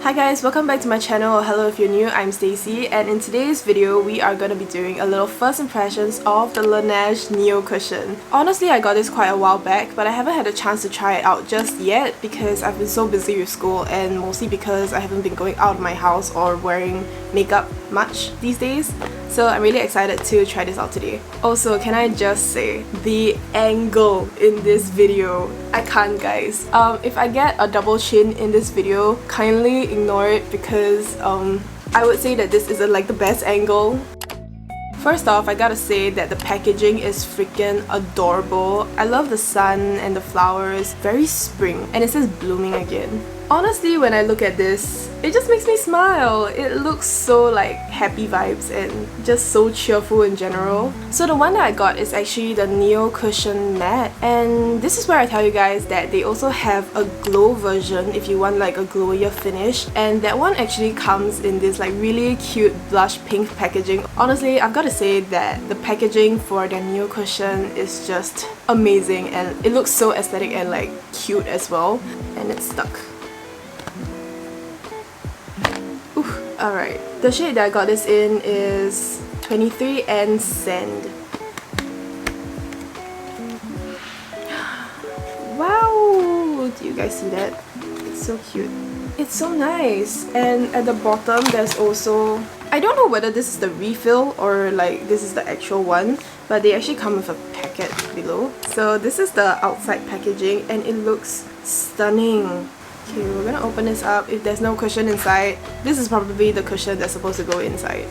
Hi guys, welcome back to my channel, or hello if you're new, I'm Stacy, and in today's video we are going to be doing a little first impressions of the Laneige Neo Cushion. Honestly, I got this quite a while back, but I haven't had a chance to try it out just yet because I've been so busy with school and mostly because I haven't been going out of my house or wearing makeup much these days. So I'm really excited to try this out today. Also, can I just say, the angle in this video, I can't guys. If I get a double chin in this video, kindly ignore it because I would say that this isn't like the best angle. First off, I gotta say that the packaging is freaking adorable. I love the sun and the flowers, very spring, and it says blooming again. Honestly, when I look at this, it just makes me smile. It looks so like happy vibes and just so cheerful in general. So the one that I got is actually the Neo Cushion Matte, and this is where I tell you guys that they also have a glow version if you want like a glowier finish, and that one actually comes in this like really cute blush pink packaging. Honestly, I've got to say that the packaging for the Neo Cushion is just amazing and it looks so aesthetic and like cute as well, and it's stuck. Alright, the shade that I got this in is 23 and Sand. Wow! Do you guys see that? It's so cute. It's so nice. And at the bottom there's also... I don't know whether this is the refill or like this is the actual one, but they actually come with a packet below. So this is the outside packaging and it looks stunning. Okay, we're gonna open this up. If there's no cushion inside, this is probably the cushion that's supposed to go inside.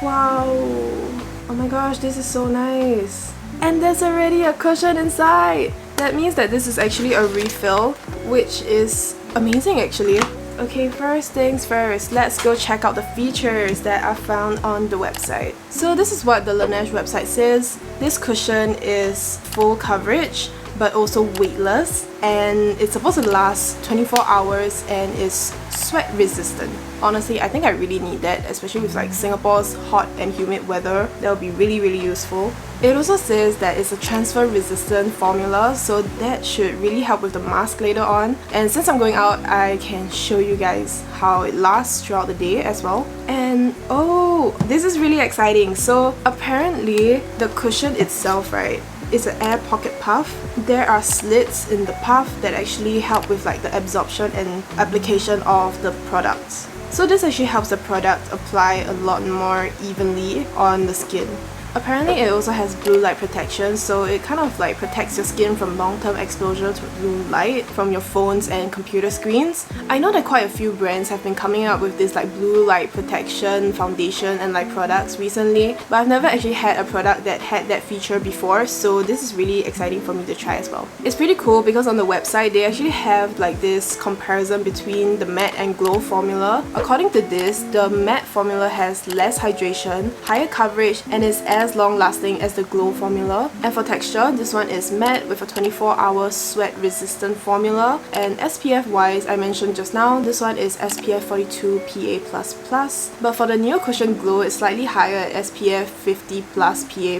Wow! Oh my gosh, this is so nice! And there's already a cushion inside! That means that this is actually a refill, which is amazing actually. Okay, first things first, let's go check out the features that I found on the website. So this is what the Laneige website says. This cushion is full coverage but also weightless, and it's supposed to last 24 hours and is sweat resistant. Honestly, I think I really need that, especially with like Singapore's hot and humid weather. That would be really useful. It also says that it's a transfer resistant formula, so that should really help with the mask later on. And since I'm going out, I can show you guys how it lasts throughout the day as well. And oh, this is really exciting. So apparently the cushion itself, right, is an air pocket puff. There are slits in the puff that actually help with like the absorption and application of the products. So this actually helps the product apply a lot more evenly on the skin. Apparently it also has blue light protection, so it kind of like protects your skin from long-term exposure to blue light from your phones and computer screens. I know that quite a few brands have been coming up with this like blue light protection foundation and like products recently, but I've never actually had a product that had that feature before, so this is really exciting for me to try as well. It's pretty cool because on the website they actually have like this comparison between the matte and glow formula. According to this, the matte formula has less hydration, higher coverage, and is as long lasting as the glow formula. And for texture, this one is matte with a 24-hour sweat resistant formula, and SPF wise, I mentioned just now, this one is SPF 42 PA++, but for the Neo Cushion Glow, it's slightly higher at SPF 50 plus PA+++.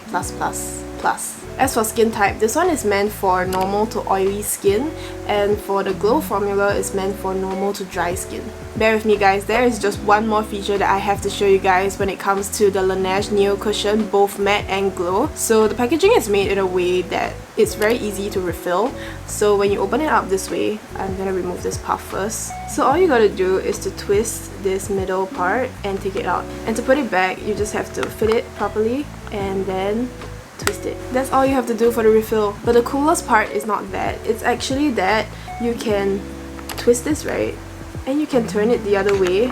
As for skin type, this one is meant for normal to oily skin, and for the glow formula is meant for normal to dry skin. Bear with me guys, there is just one more feature that I have to show you guys when it comes to the Laneige Neo Cushion, both matte and glow. So the packaging is made in a way that it's very easy to refill. So when you open it up this way, I'm gonna remove this puff first. So all you gotta do is to twist this middle part and take it out. And to put it back, you just have to fit it properly and then twist it. That's all you have to do for the refill. But the coolest part is not that. It's actually that you can twist this, right? And you can turn it the other way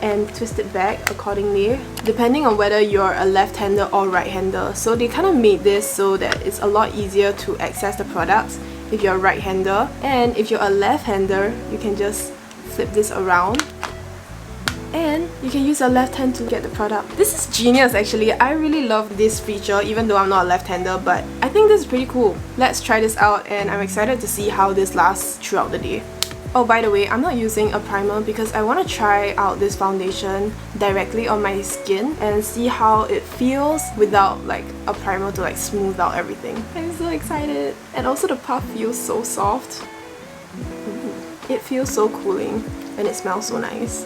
and twist it back accordingly, depending on whether you're a left-hander or right-hander. So they kind of made this so that it's a lot easier to access the products if you're a right-hander. And if you're a left-hander, you can just flip this around and you can use your left hand to get the product. This is genius actually. I really love this feature even though I'm not a left-hander, but I think this is pretty cool. Let's try this out and I'm excited to see how this lasts throughout the day. Oh, by the way, I'm not using a primer because I want to try out this foundation directly on my skin and see how it feels without like a primer to like smooth out everything. I'm so excited. And also the puff feels so soft. It feels so cooling and it smells so nice.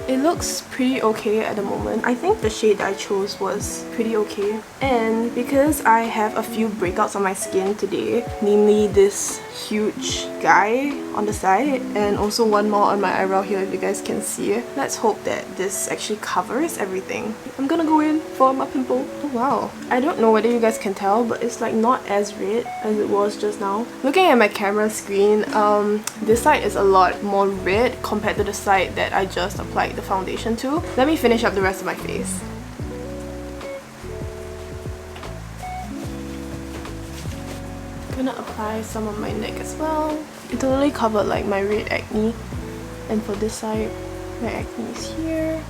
It looks pretty okay at the moment. I think the shade that I chose was pretty okay. And because I have a few breakouts on my skin today, namely this huge guy on the side and also one more on my eyebrow here if you guys can see. Let's hope that this actually covers everything. I'm gonna go in for my pimple. Oh wow. I don't know whether you guys can tell, but it's like not as red as it was just now. Looking at my camera screen, this side is a lot more red compared to the side that I just applied the foundation to. Let me finish up the rest of my face. I'm gonna apply some on my neck as well. It totally covered like my red acne, and for this side, my acne is here.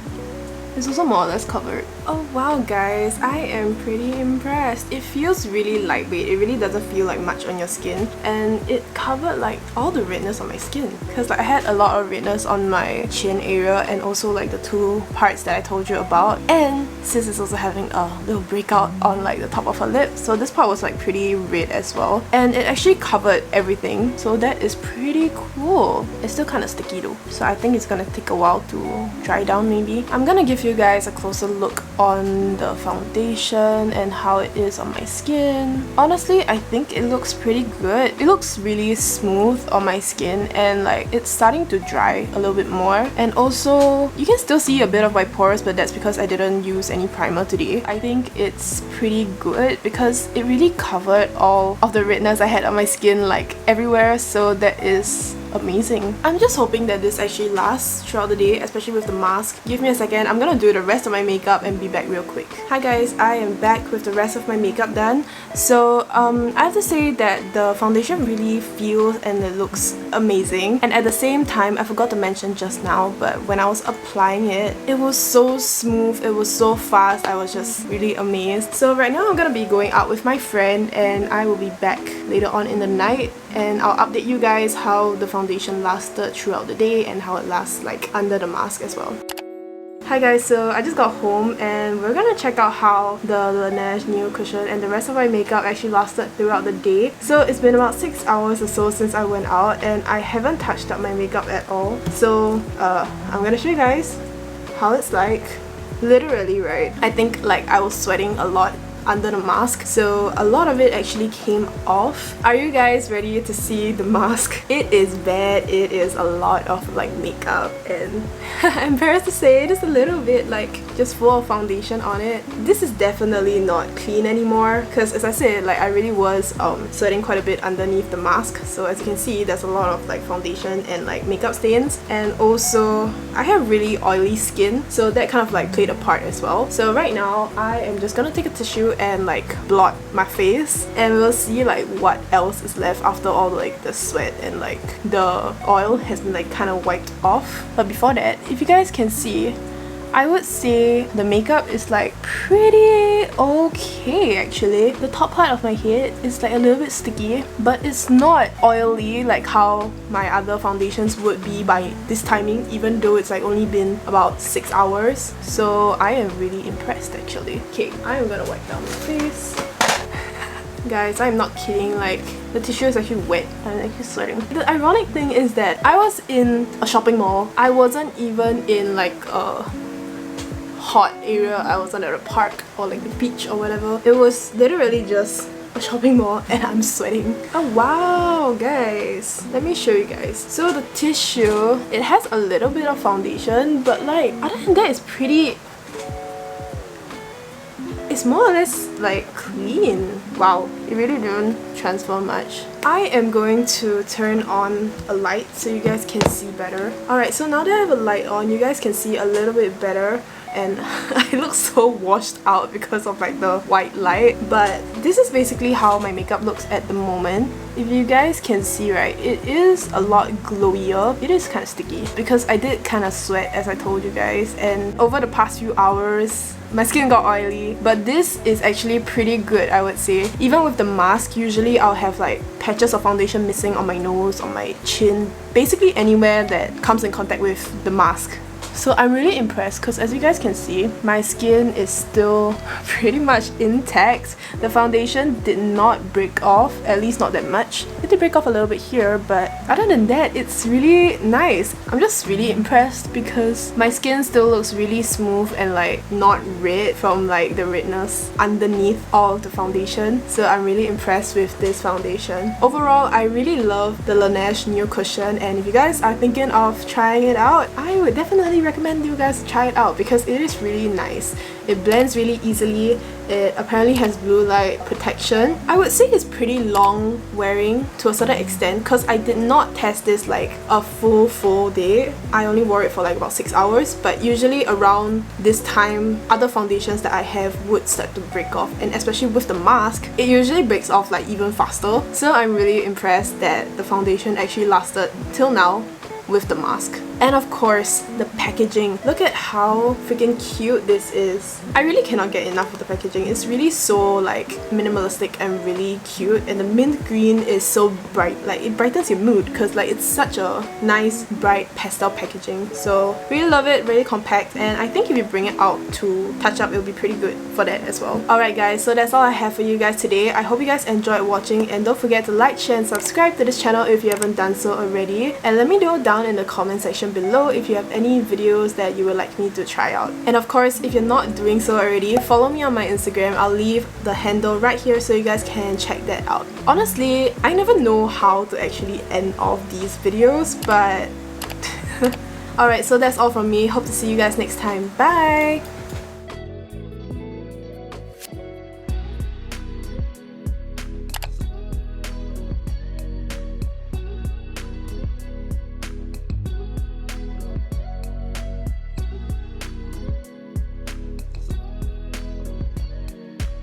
It's also more or less covered. Oh wow guys, I am pretty impressed. It feels really lightweight. It really doesn't feel like much on your skin, and it covered like all the redness on my skin because like I had a lot of redness on my chin area and also like the two parts that I told you about, and sis is also having a little breakout on like the top of her lip, so this part was like pretty red as well, and it actually covered everything, so that is pretty cool. It's still kind of sticky though, so I think it's gonna take a while to dry down maybe. I'm gonna give you guys a closer look on the foundation and how it is on my skin. Honestly, I think it looks pretty good. It looks really smooth on my skin and like it's starting to dry a little bit more, and also you can still see a bit of my pores, but that's because I didn't use any primer today. I think it's pretty good because it really covered all of the redness I had on my skin like everywhere, so that is amazing. I'm just hoping that this actually lasts throughout the day, especially with the mask. Give me a second, I'm gonna do the rest of my makeup and be back real quick. Hi guys, I am back with the rest of my makeup done. So I have to say that the foundation really feels and it looks amazing, and at the same time, I forgot to mention just now, but when I was applying it, it was so smooth, it was so fast. I was just really amazed. So right now I'm gonna be going out with my friend and I will be back later on in the night, and I'll update you guys how the foundation lasted throughout the day and how it lasts like under the mask as well. Hi guys, so I just got home and we're gonna check out how the Laneige Neo Cushion and the rest of my makeup actually lasted throughout the day. So it's been about 6 hours or so since I went out and I haven't touched up my makeup at all. So I'm gonna show you guys how it's like. Literally, right? I think like I was sweating a lot under the mask, so a lot of it actually came off. Are you guys ready to see the mask? It is bad. It is a lot of like makeup, and I'm embarrassed to say just a little bit like just full of foundation on it. This is definitely not clean anymore because, as I said, like I really was sweating quite a bit underneath the mask, so as you can see there's a lot of like foundation and like makeup stains, and also I have really oily skin, so that kind of like played a part as well. So right now I am just gonna take a tissue and like blot my face, and we'll see like what else is left after all like the sweat and like the oil has been like kind of wiped off. But before that, if you guys can see, I would say the makeup is like pretty okay actually. The top part of my head is like a little bit sticky, but it's not oily like how my other foundations would be by this timing, even though it's like only been about 6 hours. So I am really impressed actually. Okay, I am gonna wipe down my face. Guys, I'm not kidding, like the tissue is actually wet. I'm actually sweating. The ironic thing is that I was in a shopping mall. I wasn't even in like a hot area. I wasn't at a park or like the beach or whatever. It was literally just a shopping mall and I'm sweating. Oh wow guys, let me show you guys. So the tissue, it has a little bit of foundation, but like other than that it's pretty, it's more or less like clean. Wow, it really didn't transfer much. I am going to turn on a light so you guys can see better. Alright, so now that I have a light on, you guys can see a little bit better. and I look so washed out because of like the white light. But this is basically how my makeup looks at the moment. If you guys can see, right, it is a lot glowier. It is kind of sticky because I did kind of sweat, as I told you guys, and over the past few hours my skin got oily. But this is actually pretty good, I would say. Even with the mask, usually I'll have like patches of foundation missing on my nose, on my chin, basically anywhere that comes in contact with the mask. So I'm really impressed because as you guys can see, my skin is still pretty much intact. The foundation did not break off, at least not that much. It did break off a little bit here, but other than that, it's really nice. I'm just really impressed because my skin still looks really smooth and like not red from like the redness underneath all of the foundation. So I'm really impressed with this foundation. Overall, I really love the Laneige Neo Cushion, and if you guys are thinking of trying it out, I would definitely recommend you guys try it out because it is really nice. It blends really easily. It apparently has blue light protection. I would say it's pretty long wearing to a certain extent because I did not test this like a full day. I only wore it for like about 6 hours, but usually around this time other foundations that I have would start to break off, and especially with the mask it usually breaks off like even faster. So I'm really impressed that the foundation actually lasted till now with the mask. And of course, the packaging. Look at how freaking cute this is. I really cannot get enough of the packaging. It's really so like minimalistic and really cute, and the mint green is so bright. Like it brightens your mood because like it's such a nice bright pastel packaging. So really love it, really compact, and I think if you bring it out to touch up, it'll be pretty good for that as well. Alright guys, so that's all I have for you guys today. I hope you guys enjoyed watching, and don't forget to like, share and subscribe to this channel if you haven't done so already, and let me know down in the comment section below if you have any videos that you would like me to try out. And of course, if you're not doing so already, follow me on my Instagram. I'll leave the handle right here so you guys can check that out. Honestly, I never know how to actually end off these videos, but alright, so that's all from me. Hope to see you guys next time. Bye!